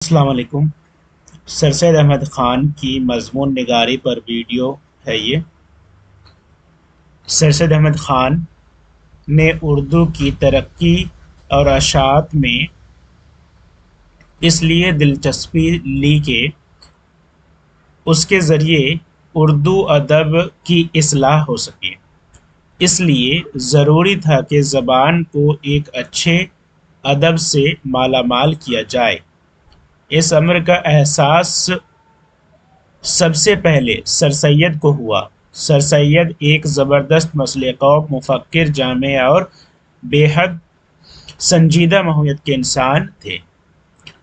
السلام علیکم۔ سر سید احمد خان کی مضمون نگاری پر ویڈیو ہے یہ۔ سر سید احمد خان نے اردو کی ترقی اور اشاعت میں اس لیے دلچسپی لی کہ اس کے ذریعے اردو ادب کی اصلاح ہو سکے۔ اس لیے ضروری تھا کہ زبان کو ایک اچھے ادب سے مالا مال کیا جائے۔ اس امر کا احساس سب سے پہلے سر سید کو ہوا۔ سر سید ایک زبردست مسلح قوم، مفکر، جامع اور بے حد سنجیدہ نوعیت کے انسان تھے۔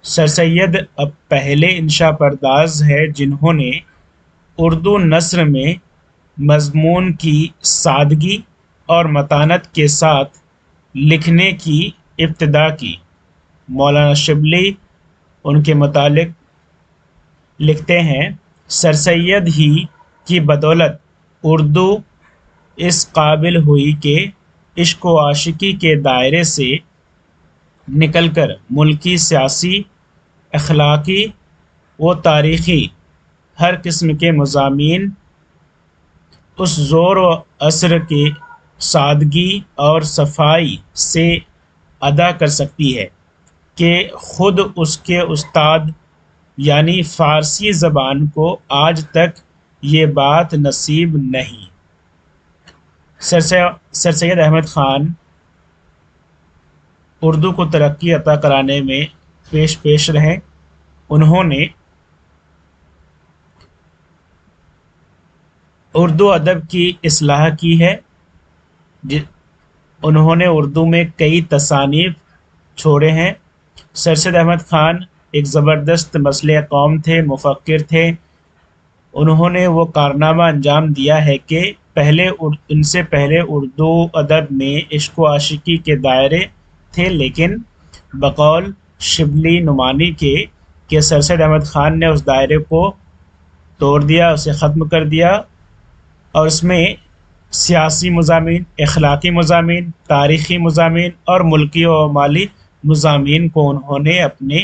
سر سید اب پہلے انشا پرداز ہے جنہوں نے اردو نثر میں مضمون کی سادگی اور متانت کے ساتھ لکھنے کی ابتدا کی۔ مولانا شبلی ان کے متعلق لکھتے ہیں، سر سید ہی کی بدولت اردو اس قابل ہوئی کہ عشق و عاشقی کے دائرے سے نکل کر ملکی، سیاسی، اخلاقی و تاریخی ہر قسم کے مضامین اس زور و اثر کی سادگی اور صفائی سے ادا کر سکتی ہے کہ خود اس کے استاد یعنی فارسی زبان کو آج تک یہ بات نصیب نہیں۔ سر سید احمد خان اردو کو ترقی عطا کرانے میں پیش رہے۔ انہوں نے اردو ادب کی اصلاح کی ہے۔ انہوں نے اردو میں کئی تصانیف چھوڑے ہیں۔ سر سید احمد خان ایک زبردست مسلح قوم تھے، مفکر تھے۔ انہوں نے وہ کارنامہ انجام دیا ہے کہ ان سے پہلے اردو ادب میں عشق و عاشقی کے دائرے تھے، لیکن بقول شبلی نعمانی کے کہ سر سید احمد خان نے اس دائرے کو توڑ دیا، اسے ختم کر دیا، اور اس میں سیاسی مضامین، اخلاقی مضامین، تاریخی مضامین اور ملکی و مالی مضامین کو انہوں نے اپنے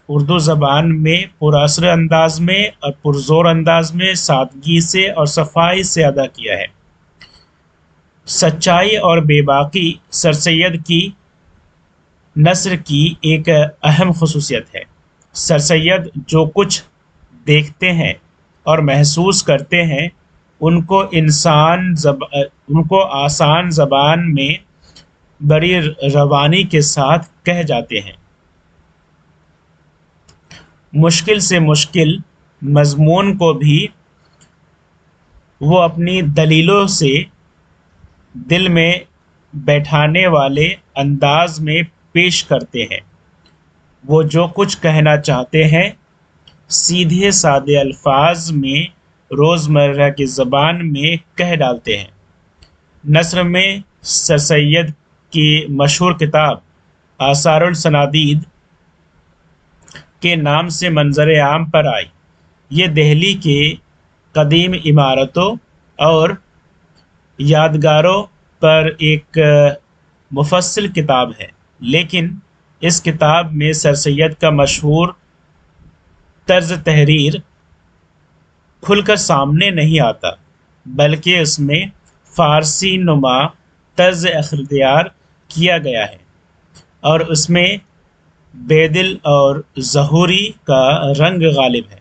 اردو زبان میں پراثر انداز میں اور پرزور انداز میں سادگی سے اور صفائی سے ادا کیا ہے۔ سچائی اور بے باکی سر سید کی نثر کی ایک اہم خصوصیت ہے۔ سر سید جو کچھ دیکھتے ہیں اور محسوس کرتے ہیں ان کو آسان زبان میں بڑی روانی کے ساتھ کہہ جاتے ہیں۔ مشکل سے مشکل مضمون کو بھی وہ اپنی دلیلوں سے دل میں بیٹھانے والے انداز میں پیش کرتے ہیں۔ وہ جو کچھ کہنا چاہتے ہیں سیدھے سادے الفاظ میں روزمرہ کی زبان میں کہہ ڈالتے ہیں۔ نثر میں سر سید کی مشہور کتاب آثار السنادید کے نام سے منظر عام پر آئی۔ یہ دہلی کے قدیم عمارتوں اور یادگاروں پر ایک مفصل کتاب ہے، لیکن اس کتاب میں سر سید کا مشہور طرز تحریر کھل کر سامنے نہیں آتا، بلکہ اس میں فارسی نما طرز اختیار کیا گیا ہے اور اس میں بے دل اور ظہوری کا رنگ غالب ہے۔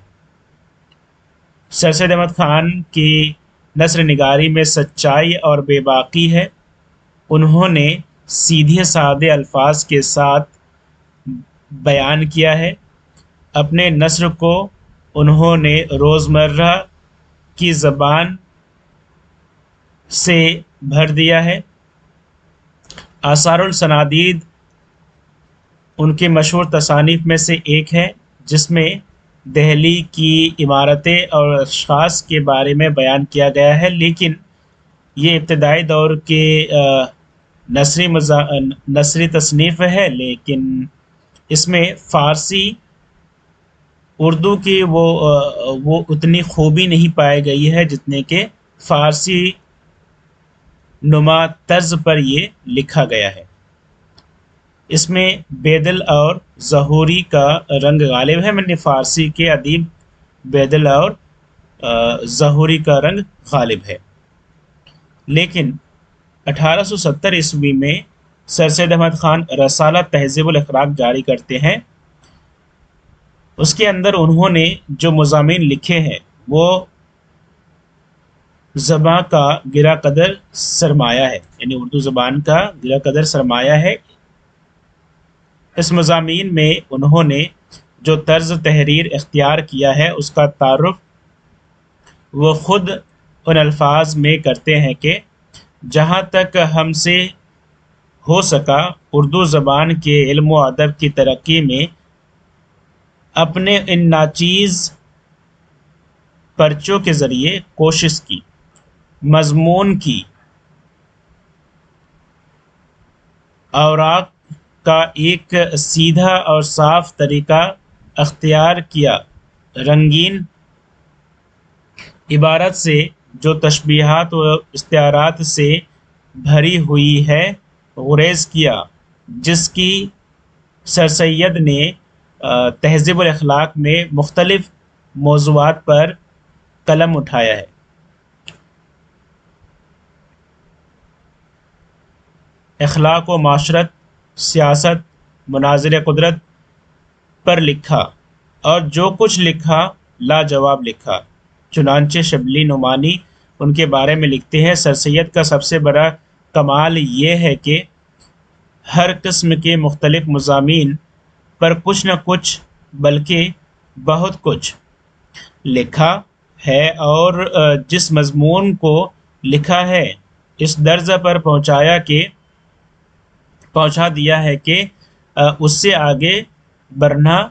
سر سید احمد خان کی نثر نگاری میں سچائی اور بے باکی ہے۔ انہوں نے سیدھے سادے الفاظ کے ساتھ بیان کیا ہے۔ اپنے نثر کو انہوں نے روزمرہ کی زبان سے بھر دیا ہے۔ آثار السنادید ان کی مشہور تصانیف میں سے ایک ہے، جس میں دہلی کی عمارتیں اور اشخاص کے بارے میں بیان کیا گیا ہے، لیکن یہ ابتدائی دور کے نثری تصنیف ہے، لیکن اس میں فارسی اردو کی وہ اتنی خوبی نہیں پائی گئی ہے جتنے کہ فارسی نما طرز پر یہ لکھا گیا ہے۔ اس میں بیدل اور ظہوری کا رنگ غالب ہے، یعنی فارسی کے ادیب بیدل اور ظہوری کا رنگ غالب ہے۔ لیکن 1870 عیسوی میں سر سید احمد خان رسالہ تہذیب الاخلاق جاری کرتے ہیں۔ اس کے اندر انہوں نے جو مضامین لکھے ہیں وہ زباں کا گرا قدر سرمایہ ہے، یعنی اردو زبان کا گرا قدر سرمایہ ہے۔ اس مضامین میں انہوں نے جو طرز تحریر اختیار کیا ہے اس کا تعارف وہ خود ان الفاظ میں کرتے ہیں کہ جہاں تک ہم سے ہو سکا اردو زبان کے علم و ادب کی ترقی میں اپنے ان ناچیز پرچوں کے ذریعے کوشش کی، مضمون کی اوراق کا ایک سیدھا اور صاف طریقہ اختیار کیا، رنگین عبارت سے جو تشبیہات و استعارات سے بھری ہوئی ہے غریز کیا، جس کی سر سید نے تہذیب الاخلاق میں مختلف موضوعات پر قلم اٹھایا ہے۔ اخلاق و معاشرت، سیاست، مناظر قدرت پر لکھا، اور جو کچھ لکھا لاجواب لکھا۔ چنانچہ شبلی نعمانی ان کے بارے میں لکھتے ہیں، سر سید کا سب سے بڑا کمال یہ ہے کہ ہر قسم کے مختلف مضامین پر کچھ نہ کچھ بلکہ بہت کچھ لکھا ہے، اور جس مضمون کو لکھا ہے اس درجہ پر پہنچا دیا ہے کہ اس سے آگے بڑھنا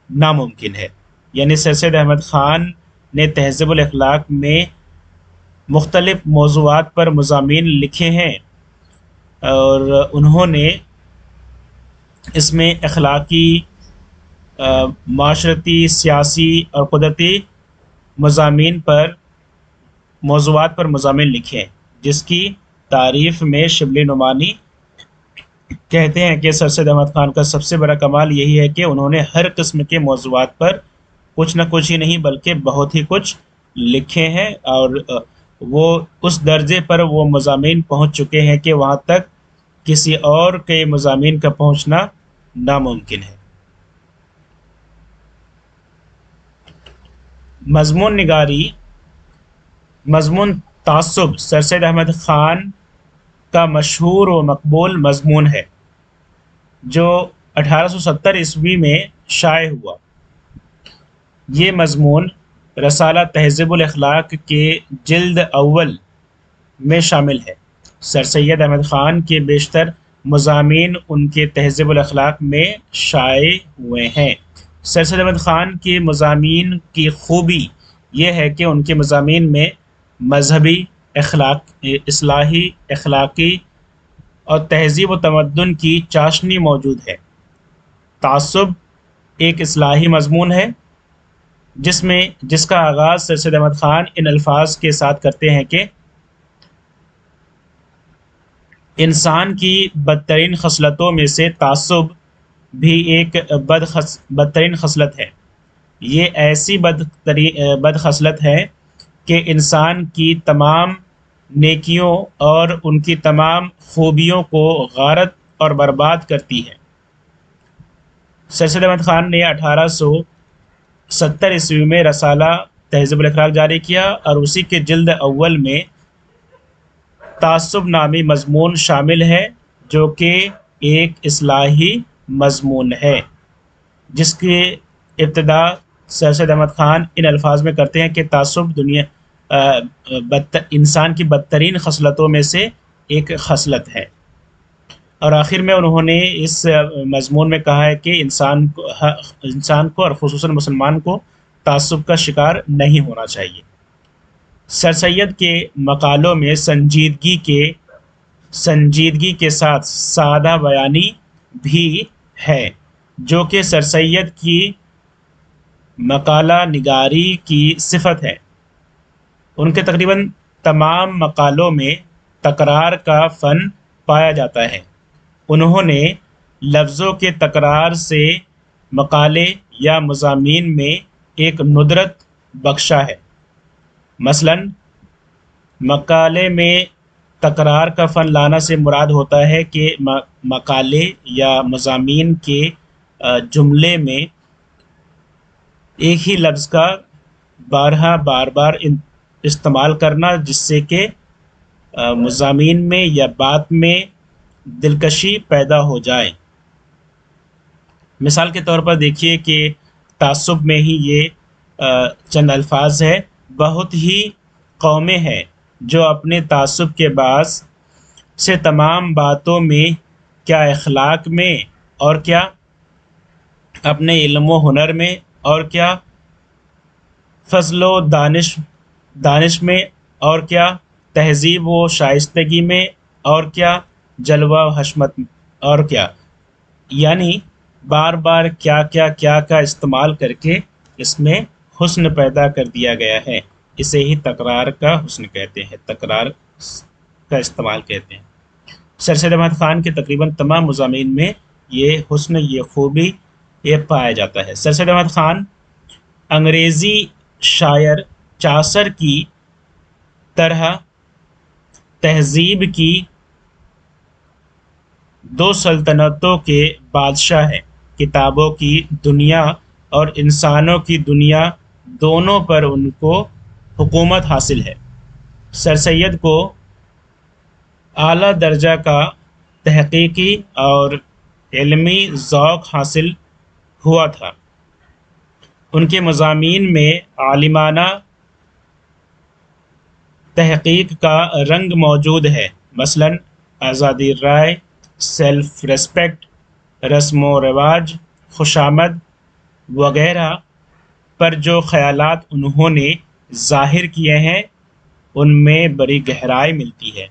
ناممکن ہے۔ یعنی سر سید احمد خان نے تہذیب الاخلاق میں مختلف موضوعات پر مضامین لکھے ہیں، اور انہوں نے اس میں اخلاقی، معاشرتی، سیاسی اور قدرتی موضوعات پر مضامین لکھے ہیں، جس کی تعریف میں شبلی نعمانی کہتے ہیں کہ سر سید احمد خان کا سب سے بڑا کمال یہی ہے کہ انہوں نے ہر قسم کے موضوعات پر کچھ نہ کچھ ہی نہیں بلکہ بہت ہی کچھ لکھے ہیں، اور وہ اس درجے پر وہ مضامین پہنچ چکے ہیں کہ وہاں تک کسی اور کے مضامین کا پہنچنا ناممکن ہے۔ مضمون نگاری، مضمون تعصب سر سید احمد خان کا مشہور و مقبول مضمون ہے جو 1870 عیسوی میں شائع ہوا۔ یہ مضمون رسالہ تہذیب الاخلاق کے جلد اول میں شامل ہے۔ سر سید احمد خان کے بیشتر مضامین ان کے تہذیب الاخلاق میں شائع ہوئے ہیں۔ سر سید احمد خان کے مضامین کی خوبی یہ ہے کہ ان کے مضامین میں مذہبی، اصلاحی، اخلاقی اور تہذیب و تمدن کی چاشنی موجود ہے۔ تعصب ایک اصلاحی مضمون ہے جس کا آغاز سر سید احمد خان ان الفاظ کے ساتھ کرتے ہیں کہ انسان کی بدترین خصلتوں میں سے تعصب بھی ایک بدترین خصلت ہے۔ یہ ایسی بد خصلت ہے کہ انسان کی تمام نیکیوں اور ان کی تمام خوبیوں کو غارت اور برباد کرتی ہے۔ سر سید احمد خان نے 1870 عیسوی میں رسالہ تہذیب الاخلاق جاری کیا، اور اسی کے جلد اول میں تعصب نامی مضمون شامل ہے جو کہ ایک اصلاحی مضمون ہے، جس کی ابتدا سر سید احمد خان ان الفاظ میں کرتے ہیں کہ تعصب انسان کی بدترین خصلتوں میں سے ایک خصلت ہے، اور آخر میں انہوں نے اس مضمون میں کہا ہے کہ انسان کو اور خصوصاً مسلمان کو تعصب کا شکار نہیں ہونا چاہیے۔ سر سید کے مقالوں میں سنجیدگی کے ساتھ سادہ بیانی بھی ہے، جو کہ سر سید کی مقالہ نگاری کی صفت ہے۔ ان کے تقریباً تمام مقالوں میں تکرار کا فن پایا جاتا ہے۔ انہوں نے لفظوں کے تکرار سے مقالے یا مضامین میں ایک ندرت بخشا ہے۔ مثلاً مقالے میں تکرار کا فن لانا سے مراد ہوتا ہے کہ مقالے یا مضامین کے جملے میں ایک ہی لفظ کا بار بار استعمال کرنا، جس سے کہ مضامین میں یا بات میں دلکشی پیدا ہو جائے۔ مثال کے طور پر دیکھیے کہ تعصب میں ہی یہ چند الفاظ ہے۔ بہت ہی قومیں ہیں جو اپنے تعصب کے باعث سے تمام باتوں میں، کیا اخلاق میں اور کیا اپنے علم و ہنر میں اور کیا فضل و دانش میں اور کیا تہذیب و شائستگی میں اور کیا جلوہ و حشمت اور کیا، یعنی بار بار کیا کا استعمال کر کے اس میں حسن پیدا کر دیا گیا ہے۔ اسے ہی تکرار کا حسن کہتے ہیں، تکرار کا استعمال کہتے ہیں۔ سر سید احمد خان کے تقریباً تمام مضامین میں یہ حسن، یہ خوبی یہ پایا جاتا ہے۔ سر سید احمد خان انگریزی شاعر چاثر کی طرح تہذیب کی دو سلطنتوں کے بادشاہ ہیں۔ کتابوں کی دنیا اور انسانوں کی دنیا دونوں پر ان کو حکومت حاصل ہے۔ سر سید کو اعلیٰ درجہ کا تحقیقی اور علمی ذوق حاصل ہوا تھا۔ ان کے مضامین میں عالمانہ تحقیق کا رنگ موجود ہے۔ مثلاً آزادی رائے، سیلف ریسپیکٹ، رسم و رواج، خوشامد وغیرہ پر جو خیالات انہوں نے ظاہر کیے ہیں ان میں بڑی گہرائی ملتی ہے۔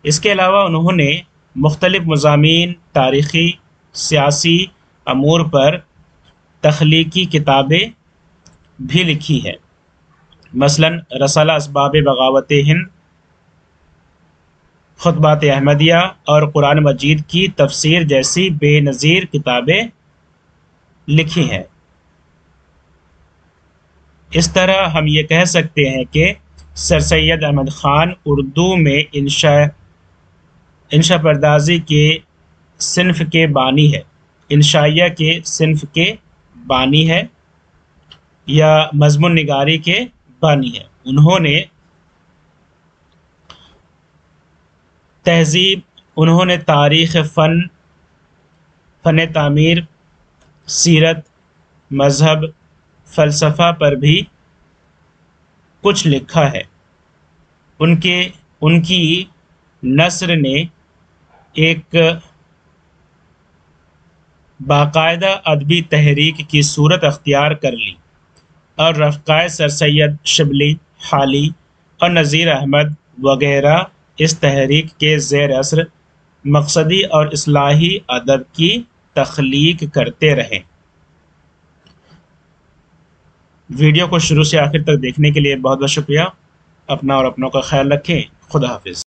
اس کے علاوہ انہوں نے مختلف مضامین، تاریخی، سیاسی امور پر تخلیقی کتابیں بھی لکھی ہیں۔ مثلاً رسالہ اسباب بغاوت ہند، خطبات احمدیہ اور قرآن مجید کی تفسیر جیسی بے نظیر کتابیں لکھی ہیں۔ اس طرح ہم یہ کہہ سکتے ہیں کہ سر سید احمد خان اردو میں انشا پردازی کے صنف کے بانی ہے، انشائیہ کے صنف کے بانی ہے یا مضمون نگاری کے بانی ہے۔ انہوں نے تہذیب، انہوں نے تاریخ، فن تعمیر، سیرت، مذہب، فلسفہ پر بھی کچھ لکھا ہے۔ ان کی نثر نے ایک باقاعدہ ادبی تحریک کی صورت اختیار کر لی اور رفقائے سر سید شبلی، حالی اور نذیر احمد وغیرہ اس تحریک کے زیر اثر مقصدی اور اصلاحی ادب کی تخلیق کرتے رہے۔ ویڈیو کو شروع سے آخر تک دیکھنے کے لیے بہت بہت شکریہ۔ اپنا اور اپنوں کا خیال رکھیں۔ خدا حافظ۔